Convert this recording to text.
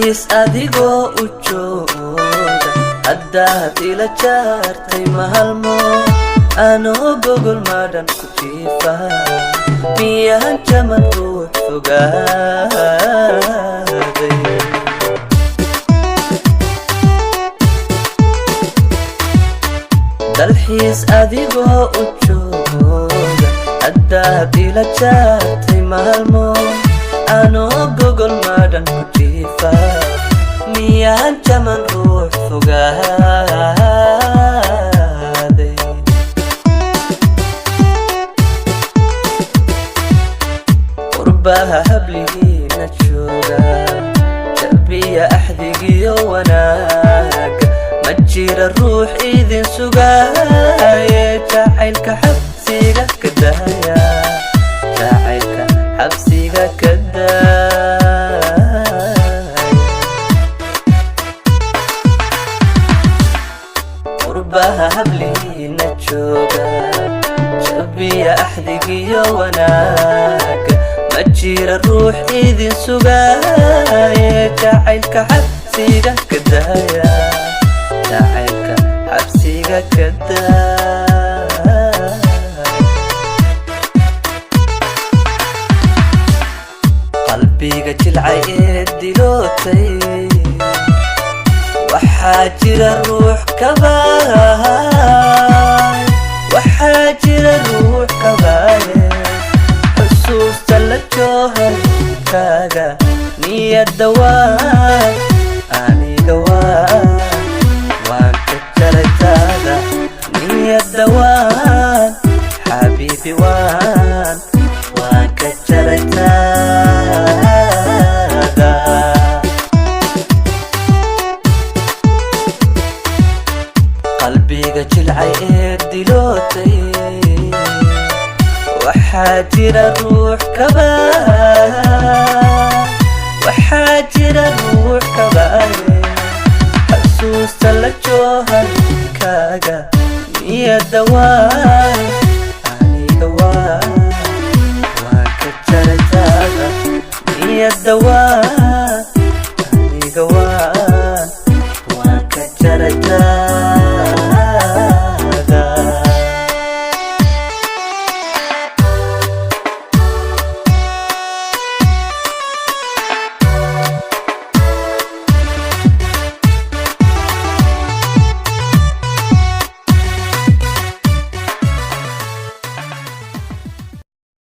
dalxiis adigoo u jooga haddaad ila jaartay mahalmo anoo gogol madhan ku jiifa miyaan jaman ruux fogaaday dalxiis adigoo u jooga haddaad ila jaartay mahalmo anoo gogol madhan ku jiifa miyaan jaman ruux fogaaday qurbaha hablihiina jooga jabiya axdigiyo wanaaga ma jira ruux idin sugaaye jacaylka xabsiga ka daaya jacaylka xabsiga ka daaya qurbaha hablihiina jooga jabiya axdigiyo wanaaga ma jira ruux idin sugaaye jacaylka xabsiga ka daaya jacaylka xabsiga ka daaya qalbiga jilcay ee dilootay waxaa jira ruux kabaay waxaa jira ruux kabaaye xusuusta la jooharkaaga niyadda waan aniga waan ka jaraytaada niyadda waan xabiibi waan ka jaraytaada qalbiga jilcay ee dilootay waxaa jira ruux kabaa waxaa jira ruux kabaaye xusuusta la jooharkaaga niyadda waan aniga waan ka jaraytaada niyadda waan